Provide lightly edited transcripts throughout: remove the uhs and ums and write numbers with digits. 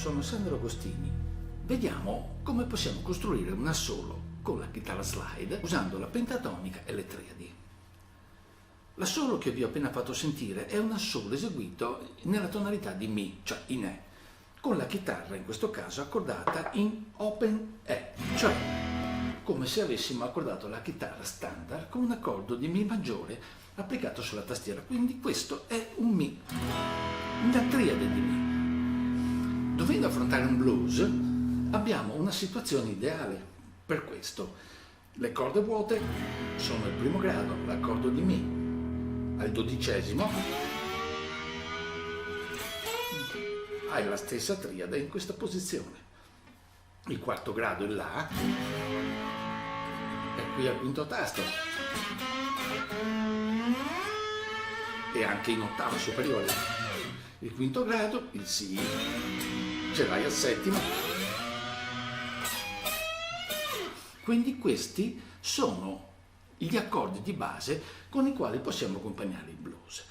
sono Sandro Agostini. Vediamo come possiamo costruire un assolo con la chitarra slide usando la pentatonica e le triadi. L'assolo che vi ho appena fatto sentire è un assolo eseguito nella tonalità di Mi, cioè in E, con la chitarra in questo caso accordata in open E, cioè come se avessimo accordato la chitarra standard con un accordo di Mi maggiore applicato sulla tastiera, quindi questo è un Mi, una triade di Mi. Dovendo affrontare un blues, abbiamo una situazione ideale per questo. Le corde vuote sono il primo grado, l'accordo di Mi. Al 12° hai la stessa triade in questa posizione. Il 4° grado è La, e qui al 5° tasto. E anche in ottava superiore. Il 5° grado, il Si, ce l'hai al 7°. Quindi questi sono gli accordi di base con i quali possiamo accompagnare il blues.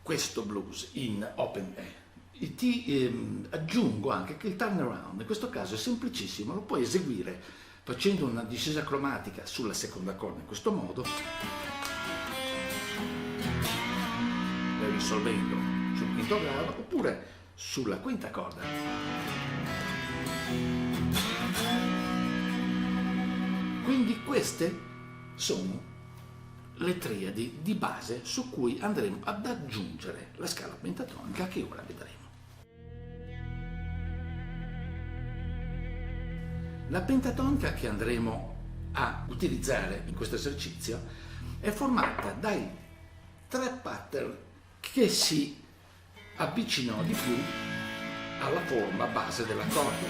Questo blues in open E. Ti aggiungo anche che il turnaround in questo caso è semplicissimo, lo puoi eseguire facendo una discesa cromatica sulla seconda corda in questo modo, risolvendo sul 5° grado oppure sulla 5ª corda. Quindi queste sono le triadi di base su cui andremo ad aggiungere la scala pentatonica che ora vedremo. La pentatonica che andremo a utilizzare in questo esercizio è formata dai 3 pattern che si avvicinano di più alla forma base dell'accordo.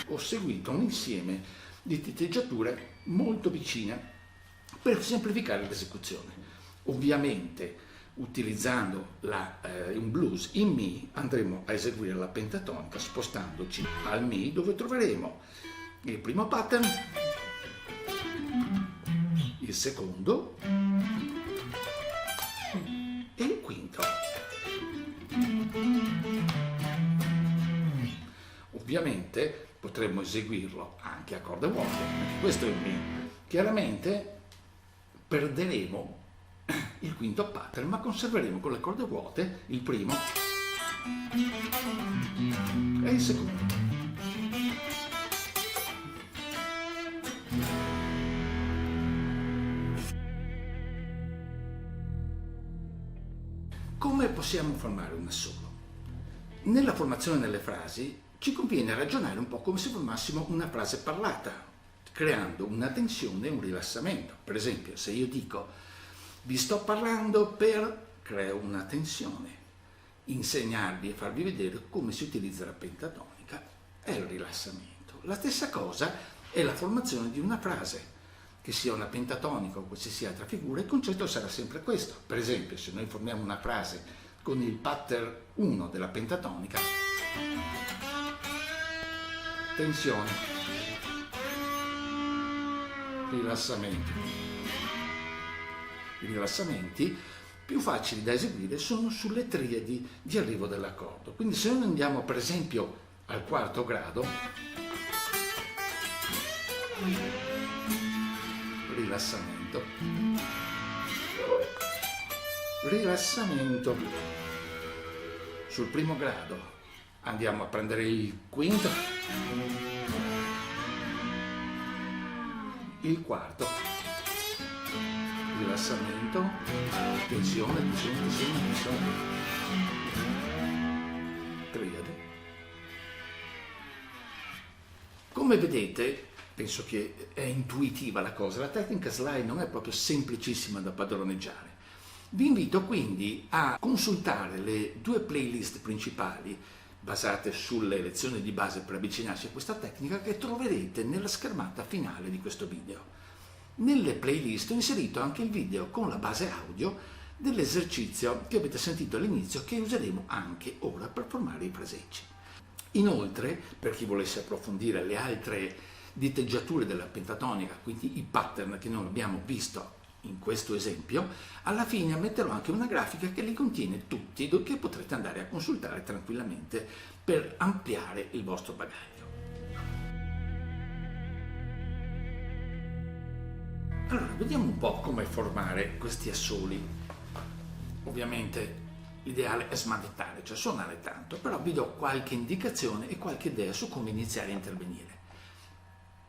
Ho seguito un insieme di diteggiature molto vicine per semplificare l'esecuzione. Ovviamente utilizzando un blues in Mi andremo a eseguire la pentatonica spostandoci al Mi, dove troveremo il primo pattern, il secondo e il quinto. Ovviamente potremmo eseguirlo anche a corde vuote, questo è il Mi. Chiaramente perderemo il 5° pattern, ma conserveremo con le corde vuote il primo e il secondo. Come possiamo formare un assolo? Nella formazione delle frasi ci conviene ragionare un po' come se formassimo una frase parlata, creando una tensione e un rilassamento. Per esempio, se io dico vi sto parlando per, creo una tensione. Insegnarvi e farvi vedere come si utilizza la pentatonica è il rilassamento. La stessa cosa è la formazione di una frase, che sia una pentatonica o qualsiasi altra figura, il concetto sarà sempre questo. Per esempio, se noi formiamo una frase con il pattern 1 della pentatonica, tensione, rilassamento. I rilassamenti più facili da eseguire sono sulle triadi di arrivo dell'accordo. Quindi se noi andiamo per esempio al 4° grado, rilassamento, rilassamento. Sul 1° grado andiamo a prendere il 5°, il 4°, rilassamento, tensione, tensione, tensione, tensione, triade. Come vedete, penso che è intuitiva la cosa, la tecnica slide non è proprio semplicissima da padroneggiare. Vi invito quindi a consultare le 2 playlist principali basate sulle lezioni di base per avvicinarsi a questa tecnica che troverete nella schermata finale di questo video. Nelle playlist ho inserito anche il video con la base audio dell'esercizio che avete sentito all'inizio, che useremo anche ora per formare i fraseggi. Inoltre, per chi volesse approfondire le altre diteggiature della pentatonica, quindi i pattern che noi abbiamo visto in questo esempio, alla fine metterò anche una grafica che li contiene tutti, che potrete andare a consultare tranquillamente per ampliare il vostro bagaglio. Allora, vediamo un po' come formare questi assoli. Ovviamente l'ideale è smanettare, cioè suonare tanto, però vi do qualche indicazione e qualche idea su come iniziare a intervenire.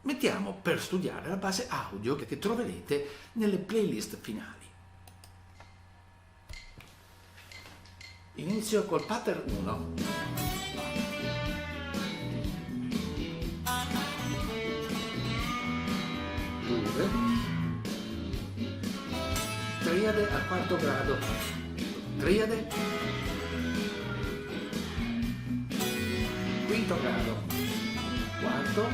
Mettiamo per studiare la base audio che troverete nelle playlist finali. Inizio col pattern 1. Triade al quarto grado, triade, quinto grado, quarto,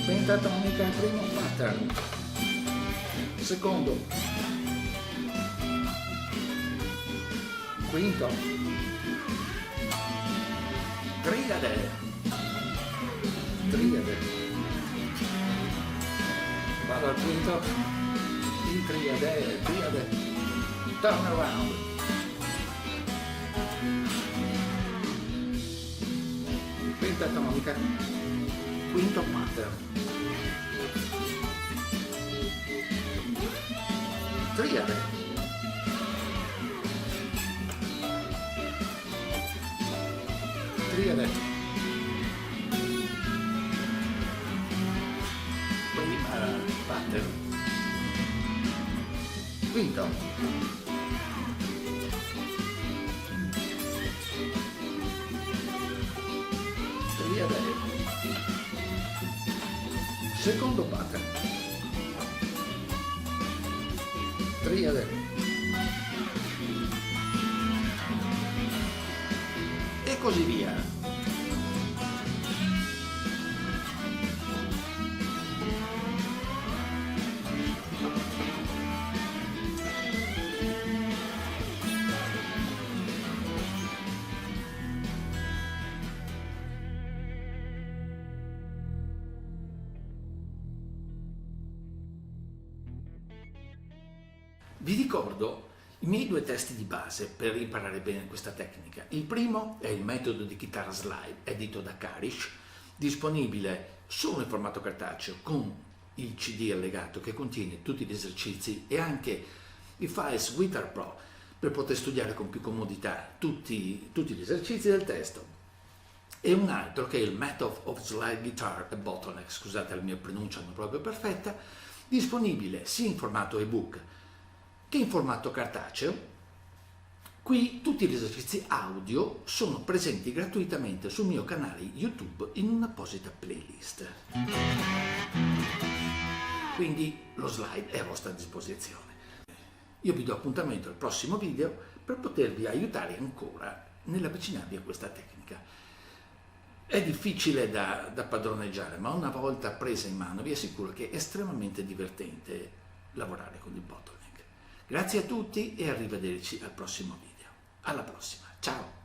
pentatonica primo pattern, secondo, quinto, triade, triade, vado al quinto, in triade, triade, turn around, pentatonica, quinto pattern, triade, triade, prima pattern, quinto, triade, secondo pattern, triade e così via. Vi ricordo i miei due testi di base per imparare bene questa tecnica. Il primo è il metodo di chitarra slide, edito da Karish, disponibile solo in formato cartaceo con il CD allegato che contiene tutti gli esercizi e anche i files Guitar Pro per poter studiare con più comodità tutti gli esercizi del testo. E un altro che è il Method of Slide Guitar e Bottleneck, scusate la mia pronuncia non proprio perfetta, disponibile sia in formato ebook che in formato cartaceo. Qui tutti gli esercizi audio sono presenti gratuitamente sul mio canale YouTube in un'apposita playlist. Quindi lo slide è a vostra disposizione. Io vi do appuntamento al prossimo video per potervi aiutare ancora nell'avvicinarvi a questa tecnica. È difficile da padroneggiare, ma una volta presa in mano vi assicuro che è estremamente divertente lavorare con il bottleneck. Grazie a tutti e arrivederci al prossimo video. Alla prossima, ciao!